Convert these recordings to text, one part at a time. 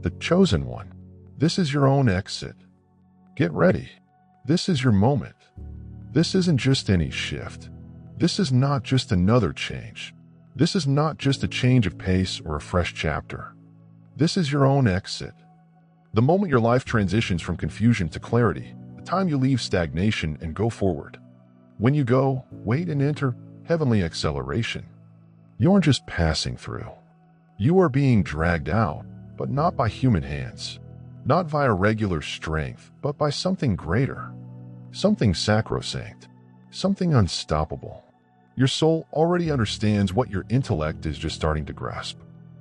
The chosen one. This is your own exit. Get ready. This is your moment. This isn't just any shift. This is not just another change. This is not just a change of pace or a fresh chapter. This is your own exit. The moment your life transitions from confusion to clarity, the time you leave stagnation and go forward. When you go, wait and enter heavenly acceleration. You aren't just passing through. You are being dragged out, but not by human hands. Not via regular strength, but by something greater. Something sacrosanct. Something unstoppable. Your soul already understands what your intellect is just starting to grasp.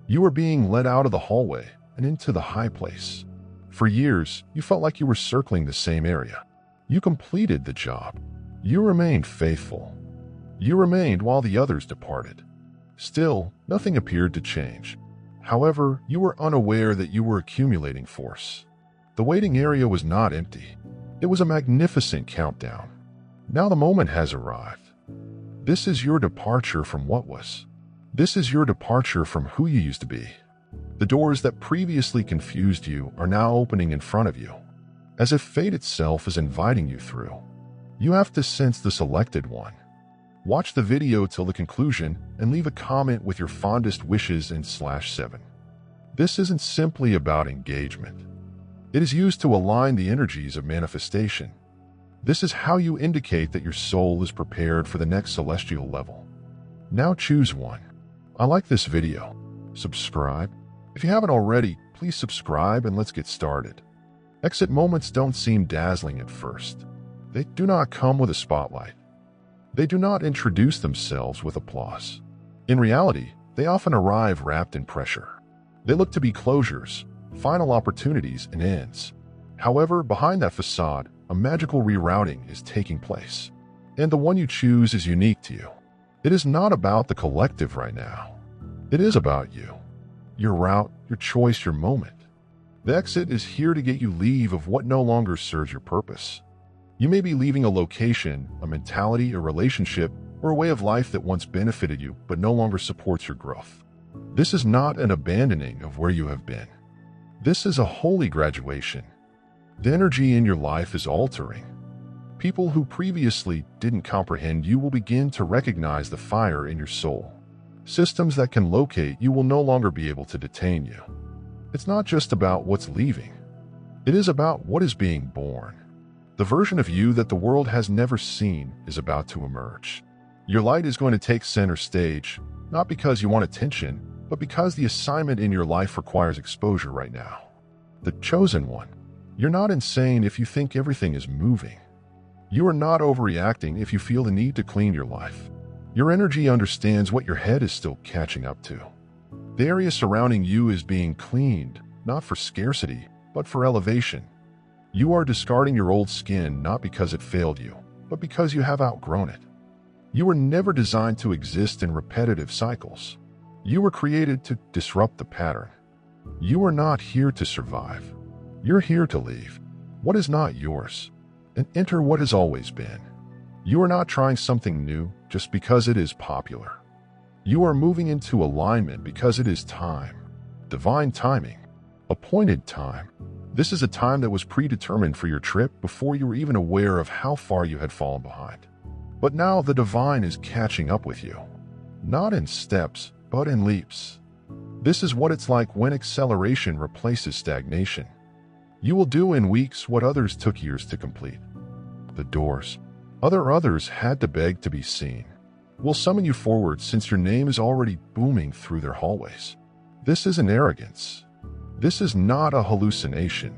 You are being led out of the hallway and into the high place. For years, you felt like you were circling the same area. You completed the job. You remained faithful. You remained while the others departed. Still, nothing appeared to change. However, you were unaware that you were accumulating force. The waiting area was not empty. It was a magnificent countdown. Now the moment has arrived. This is your departure from what was. This is your departure from who you used to be. The doors that previously confused you are now opening in front of you, as if fate itself is inviting you through. You have to sense the selected one. Watch the video till the conclusion and leave a comment with your fondest wishes in /7. This isn't simply about engagement. It is used to align the energies of manifestation. This is how you indicate that your soul is prepared for the next celestial level. Now choose one. I like this video. Subscribe. If you haven't already, please subscribe and let's get started. Exit moments don't seem dazzling at first. They do not come with a spotlight. They do not introduce themselves with applause. In reality, they often arrive wrapped in pressure. They look to be closures, final opportunities, and ends. However, behind that facade, a magical rerouting is taking place. And the one you choose is unique to you. It is not about the collective right now. It is about you. Your route, your choice, your moment. The exit is here to get you leave of what no longer serves your purpose. You may be leaving a location, a mentality, a relationship, or a way of life that once benefited you but no longer supports your growth. This is not an abandoning of where you have been. This is a holy graduation. The energy in your life is altering. People who previously didn't comprehend you will begin to recognize the fire in your soul. Systems that can locate you will no longer be able to detain you. It's not just about what's leaving. It is about what is being born. The version of you that the world has never seen is about to emerge. Your light is going to take center stage, not because you want attention, but because the assignment in your life requires exposure right now. The chosen one. You're not insane if you think everything is moving. You are not overreacting if you feel the need to clean your life. Your energy understands what your head is still catching up to. The area surrounding you is being cleaned, not for scarcity, but for elevation. You are discarding your old skin not because it failed you, but because you have outgrown it. You were never designed to exist in repetitive cycles. You were created to disrupt the pattern. You are not here to survive. You're here to leave what is not yours and enter what has always been. You are not trying something new just because it is popular. You are moving into alignment because it is time. Divine timing. Appointed time. This is a time that was predetermined for your trip before you were even aware of how far you had fallen behind. But now the divine is catching up with you. Not in steps, but in leaps. This is what it's like when acceleration replaces stagnation. You will do in weeks what others took years to complete. The doors. Others had to beg to be seen. Will summon you forward since your name is already booming through their hallways. This isn't arrogance. This is not a hallucination.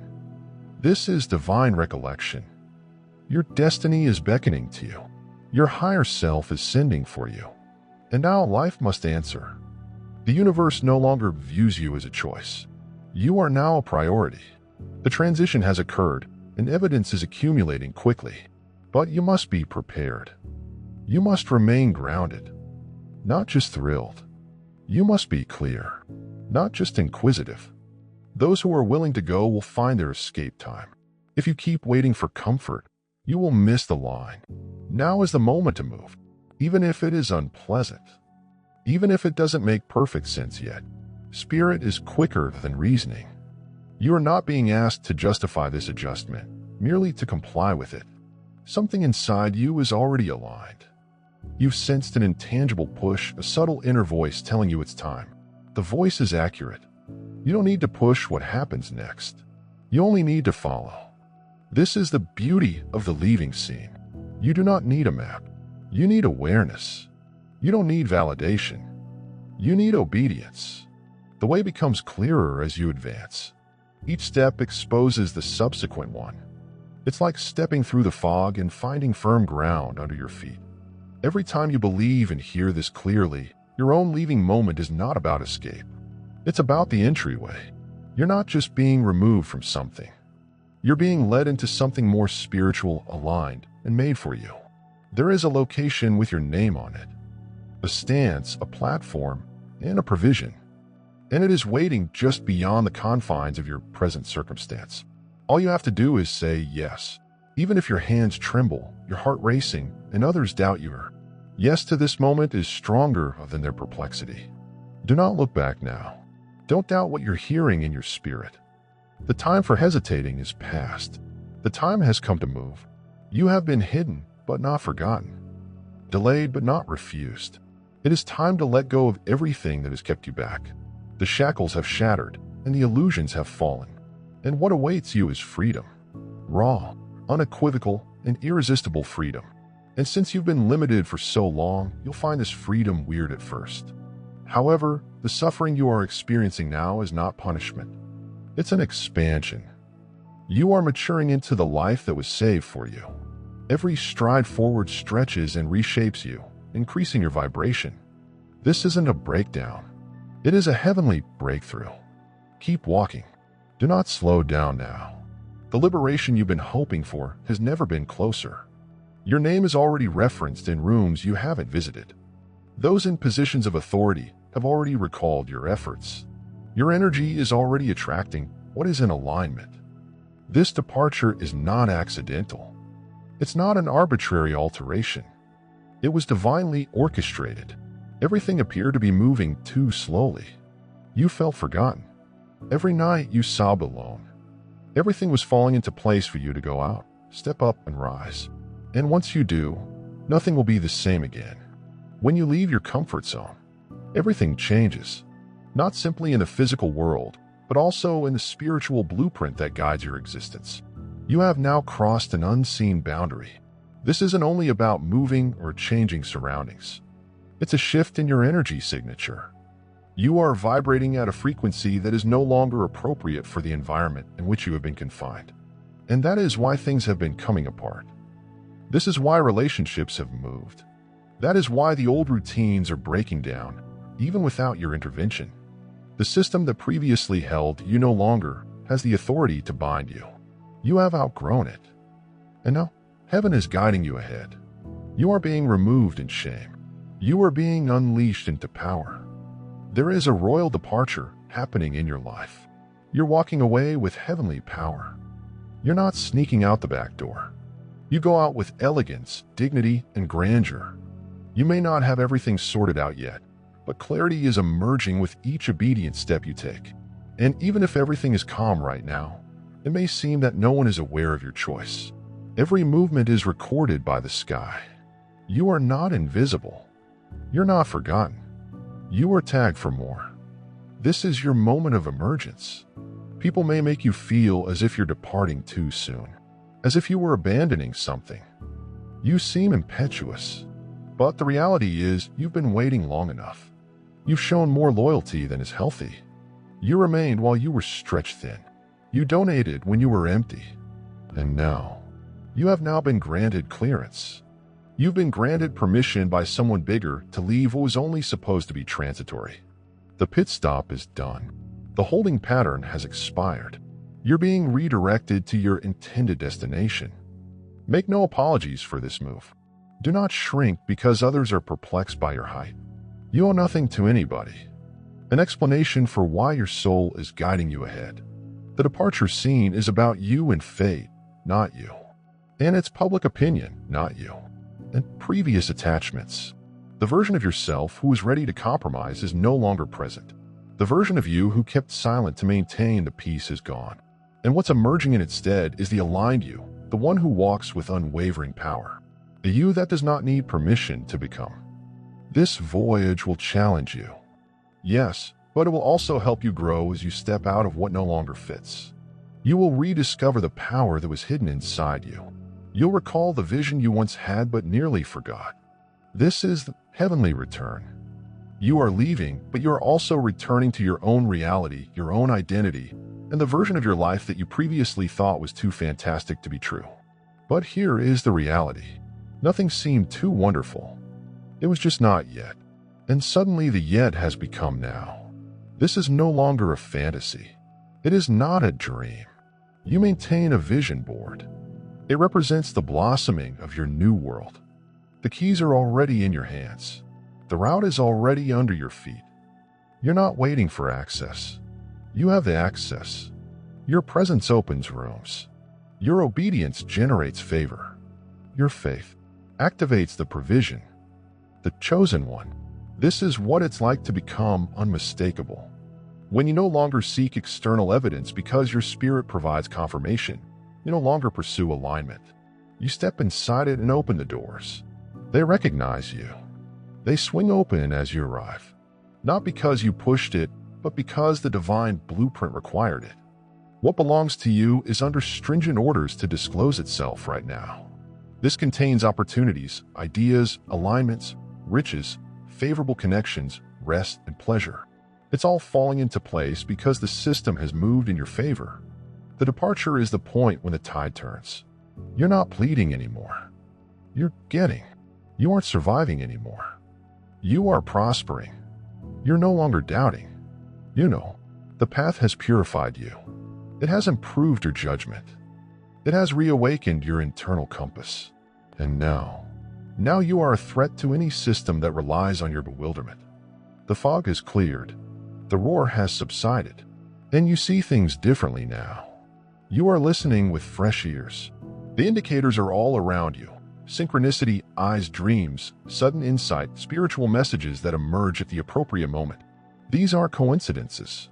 This is divine recollection. Your destiny is beckoning to you. Your higher self is sending for you. And now life must answer. The universe no longer views you as a choice. You are now a priority. The transition has occurred, and evidence is accumulating quickly. But you must be prepared. You must remain grounded, not just thrilled. You must be clear, not just inquisitive. Those who are willing to go will find their escape time. If you keep waiting for comfort, you will miss the line. Now is the moment to move, even if it is unpleasant. Even if it doesn't make perfect sense yet. Spirit is quicker than reasoning. You are not being asked to justify this adjustment, merely to comply with it. Something inside you is already aligned. You've sensed an intangible push, a subtle inner voice telling you it's time. The voice is accurate. You don't need to push what happens next. You only need to follow. This is the beauty of the leaving scene. You do not need a map. You need awareness. You don't need validation. You need obedience. The way becomes clearer as you advance. Each step exposes the subsequent one. It's like stepping through the fog and finding firm ground under your feet. Every time you believe and hear this clearly, your own leaving moment is not about escape. It's about the entryway. You're not just being removed from something. You're being led into something more spiritual, aligned, and made for you. There is a location with your name on it, a stance, a platform, and a provision. And it is waiting just beyond the confines of your present circumstance. All you have to do is say yes, even if your hands tremble, your heart racing, and others doubt you. Yes to this moment is stronger than their perplexity. Do not look back now. Don't doubt what you're hearing in your spirit. The time for hesitating is past. The time has come to move. You have been hidden, but not forgotten. Delayed, but not refused. It is time to let go of everything that has kept you back. The shackles have shattered, and the illusions have fallen. And what awaits you is freedom. Raw, unequivocal, and irresistible freedom. And since you've been limited for so long, you'll find this freedom weird at first. However, the suffering you are experiencing now is not punishment. It's an expansion. You are maturing into the life that was saved for you. Every stride forward stretches and reshapes you, increasing your vibration. This isn't a breakdown. It is a heavenly breakthrough. Keep walking. Do not slow down now. The liberation you've been hoping for has never been closer. Your name is already referenced in rooms you haven't visited. Those in positions of authority have already recalled your efforts. Your energy is already attracting what is in alignment. This departure is not accidental. It's not an arbitrary alteration. It was divinely orchestrated. Everything appeared to be moving too slowly. You felt forgotten. Every night you sobbed alone. Everything was falling into place for you to go out, step up, and rise. And once you do, nothing will be the same again. When you leave your comfort zone, everything changes. Not simply in the physical world, but also in the spiritual blueprint that guides your existence. You have now crossed an unseen boundary. This isn't only about moving or changing surroundings. It's a shift in your energy signature. You are vibrating at a frequency that is no longer appropriate for the environment in which you have been confined. And that is why things have been coming apart. This is why relationships have moved. That is why the old routines are breaking down, even without your intervention. The system that previously held you no longer has the authority to bind you. You have outgrown it. And now, heaven is guiding you ahead. You are being removed in shame. You are being unleashed into power. There is a royal departure happening in your life. You're walking away with heavenly power. You're not sneaking out the back door. You go out with elegance, dignity, and grandeur. You may not have everything sorted out yet, but clarity is emerging with each obedient step you take. And even if everything is calm right now, it may seem that no one is aware of your choice. Every movement is recorded by the sky. You are not invisible. You're not forgotten. You are tagged for more. This is your moment of emergence. People may make you feel as if you're departing too soon, as if you were abandoning something. You seem impetuous, but the reality is you've been waiting long enough. You've shown more loyalty than is healthy. You remained while you were stretched thin. You donated when you were empty. And now, you have now been granted clearance. You've been granted permission by someone bigger to leave what was only supposed to be transitory. The pit stop is done. The holding pattern has expired. You're being redirected to your intended destination. Make no apologies for this move. Do not shrink because others are perplexed by your height. You owe nothing to anybody. An explanation for why your soul is guiding you ahead. The departure scene is about you and fate, not you. And it's public opinion, not you. And previous attachments. The version of yourself who is ready to compromise is no longer present. The version of you who kept silent to maintain the peace is gone. And what's emerging in its stead is the aligned you, the one who walks with unwavering power. A you that does not need permission to become. This voyage will challenge you. Yes, but it will also help you grow as you step out of what no longer fits. You will rediscover the power that was hidden inside you. You'll recall the vision you once had but nearly forgot. This is the heavenly return. You are leaving, but you are also returning to your own reality, your own identity, and the version of your life that you previously thought was too fantastic to be true. But here is the reality. Nothing seemed too wonderful. It was just not yet. And suddenly the yet has become now. This is no longer a fantasy. It is not a dream. You maintain a vision board. It represents the blossoming of your new world. The keys are already in your hands. The route is already under your feet. You're not waiting for access. You have the access. Your presence opens rooms. Your obedience generates favor. Your faith activates the provision. The chosen one. This is what it's like to become unmistakable. When you no longer seek external evidence because your spirit provides confirmation, you no longer pursue alignment. You step inside it and open the doors. They recognize you. They swing open as you arrive. Not because you pushed it, but because the divine blueprint required it. What belongs to you is under stringent orders to disclose itself right now. This contains opportunities, ideas, alignments, riches, favorable connections, rest, and pleasure. It's all falling into place because the system has moved in your favor. The departure is the point when the tide turns. You're not pleading anymore. You're getting. You aren't surviving anymore. You are prospering. You're no longer doubting. You know, the path has purified you. It has improved your judgment. It has reawakened your internal compass. And now you are a threat to any system that relies on your bewilderment. The fog has cleared. The roar has subsided. And you see things differently now. You are listening with fresh ears. The indicators are all around you. Synchronicity, eyes, dreams, sudden insight, spiritual messages that emerge at the appropriate moment. These aren't coincidences.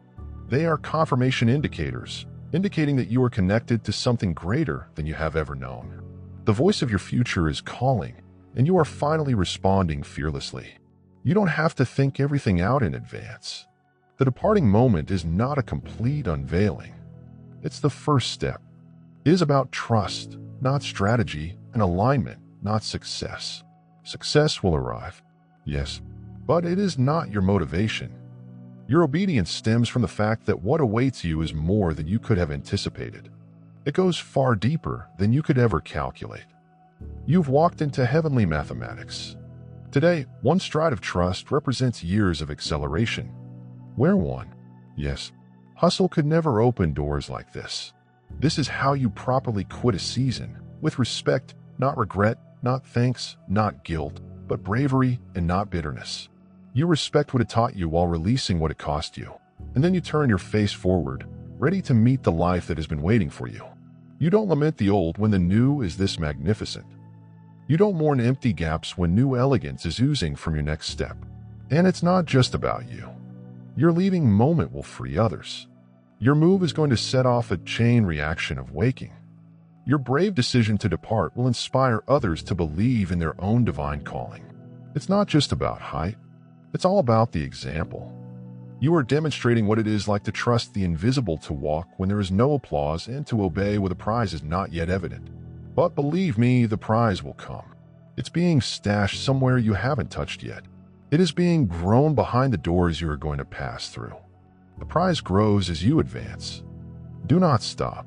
They are confirmation indicators, indicating that you are connected to something greater than you have ever known. The voice of your future is calling, and you are finally responding fearlessly. You don't have to think everything out in advance. The departing moment is not a complete unveiling. It's the first step. It is about trust, not strategy, and alignment, not success. Success will arrive, yes, but it is not your motivation. Your obedience stems from the fact that what awaits you is more than you could have anticipated. It goes far deeper than you could ever calculate. You've walked into heavenly mathematics. Today, one stride of trust represents years of acceleration. Where one? Yes, hustle could never open doors like this. This is how you properly quit a season, with respect, not regret, not thanks, not guilt, but bravery and not bitterness. You respect what it taught you while releasing what it cost you. And then you turn your face forward, ready to meet the life that has been waiting for you. You don't lament the old when the new is this magnificent. You don't mourn empty gaps when new elegance is oozing from your next step. And it's not just about you. Your leaving moment will free others. Your move is going to set off a chain reaction of waking. Your brave decision to depart will inspire others to believe in their own divine calling. It's not just about height. It's all about the example. You are demonstrating what it is like to trust the invisible, to walk when there is no applause, and to obey where the prize is not yet evident. But believe me, the prize will come. It's being stashed somewhere you haven't touched yet. It is being grown behind the doors you are going to pass through. The prize grows as you advance. Do not stop.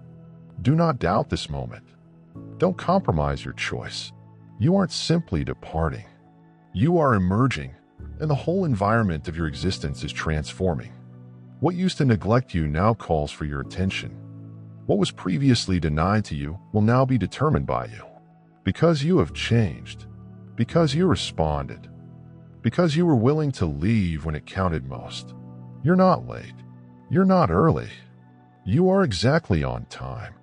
Do not doubt this moment. Don't compromise your choice. You aren't simply departing. You are emerging, and the whole environment of your existence is transforming. What used to neglect you now calls for your attention. What was previously denied to you will now be determined by you. Because you have changed. Because you responded. Because you were willing to leave when it counted most. You're not late. You're not early. You are exactly on time.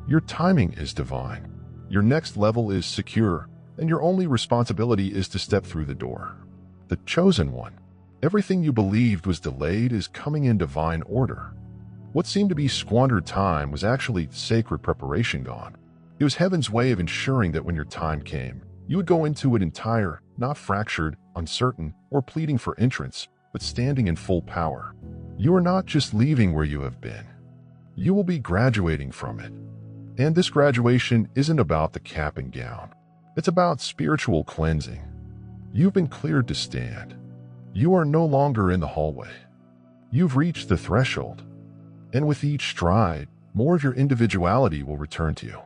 Your timing is divine. Your next level is secure, and your only responsibility is to step through the door. The chosen one. Everything you believed was delayed is coming in divine order. What seemed to be squandered time was actually sacred preparation gone. It was heaven's way of ensuring that when your time came, you would go into it entire, not fractured, uncertain, or pleading for entrance, but standing in full power. You are not just leaving where you have been. You will be graduating from it. And this graduation isn't about the cap and gown. It's about spiritual cleansing. You've been cleared to stand. You are no longer in the hallway. You've reached the threshold. And with each stride, more of your individuality will return to you.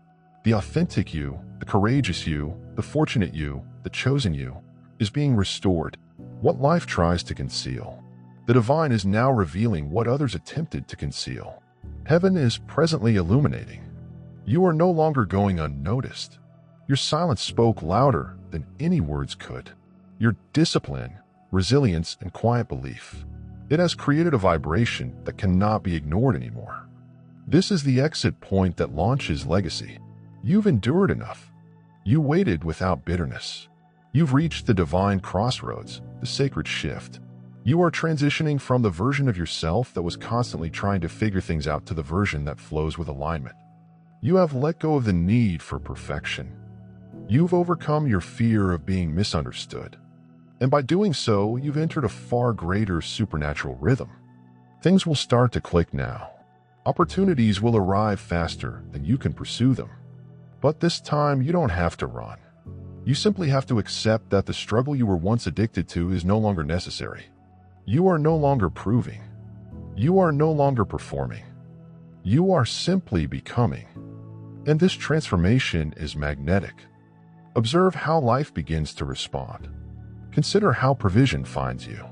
The authentic you, the courageous you, the fortunate you, the chosen you, is being restored. What life tries to conceal, the divine is now revealing what others attempted to conceal. Heaven is presently illuminating. You are no longer going unnoticed. Your silence spoke louder than any words could. Your discipline, resilience, and quiet belief. It has created a vibration that cannot be ignored anymore. This is the exit point that launches legacy. You've endured enough. You waited without bitterness. You've reached the divine crossroads, the sacred shift. You are transitioning from the version of yourself that was constantly trying to figure things out to the version that flows with alignment. You have let go of the need for perfection. You've overcome your fear of being misunderstood. And by doing so, you've entered a far greater supernatural rhythm. Things will start to click now. Opportunities will arrive faster than you can pursue them. But this time, you don't have to run. You simply have to accept that the struggle you were once addicted to is no longer necessary. You are no longer proving. You are no longer performing. You are simply becoming. And this transformation is magnetic. Observe how life begins to respond. Consider how provision finds you.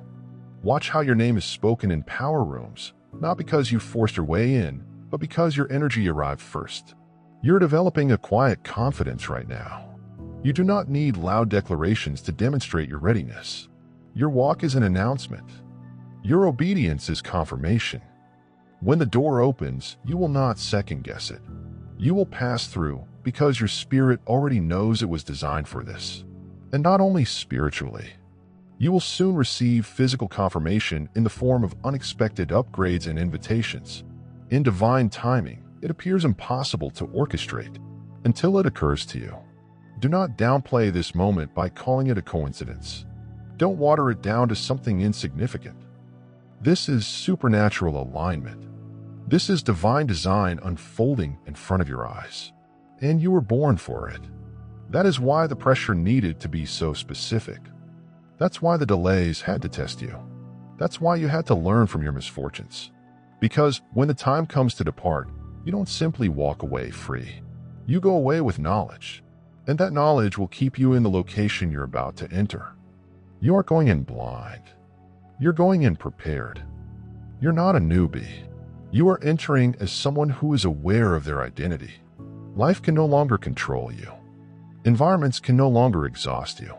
Watch how your name is spoken in power rooms, not because you forced your way in, but because your energy arrived first. You're developing a quiet confidence right now. You do not need loud declarations to demonstrate your readiness. Your walk is an announcement. Your obedience is confirmation. When the door opens, you will not second-guess it. You will pass through because your spirit already knows it was designed for this. And not only spiritually. You will soon receive physical confirmation in the form of unexpected upgrades and invitations. In divine timing, it appears impossible to orchestrate until it occurs to you. Do not downplay this moment by calling it a coincidence. Don't water it down to something insignificant. This is supernatural alignment. This is divine design unfolding in front of your eyes. And you were born for it. That is why the pressure needed to be so specific. That's why the delays had to test you. That's why you had to learn from your misfortunes. Because when the time comes to depart, you don't simply walk away free. You go away with knowledge. And that knowledge will keep you in the location you're about to enter. You aren't going in blind. You're going in prepared. You're not a newbie. You are entering as someone who is aware of their identity. Life can no longer control you. Environments can no longer exhaust you.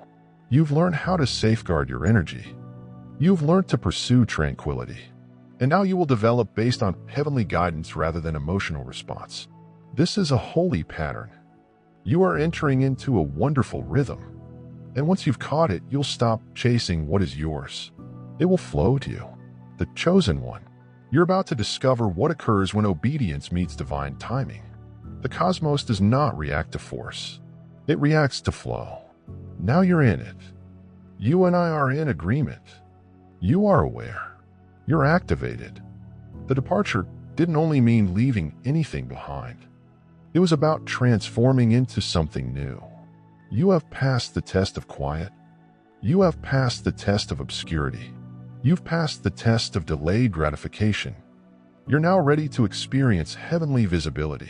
You've learned how to safeguard your energy. You've learned to pursue tranquility. And now you will develop based on heavenly guidance rather than emotional response. This is a holy pattern. You are entering into a wonderful rhythm. And once you've caught it, you'll stop chasing what is yours. It will flow to you, the chosen one. You're about to discover what occurs when obedience meets divine timing. The cosmos does not react to force. It reacts to flow. Now you're in it. You and I are in agreement. You are aware. You're activated. The departure didn't only mean leaving anything behind. It was about transforming into something new. You have passed the test of quiet. You have passed the test of obscurity. You've passed the test of delayed gratification. You're now ready to experience heavenly visibility.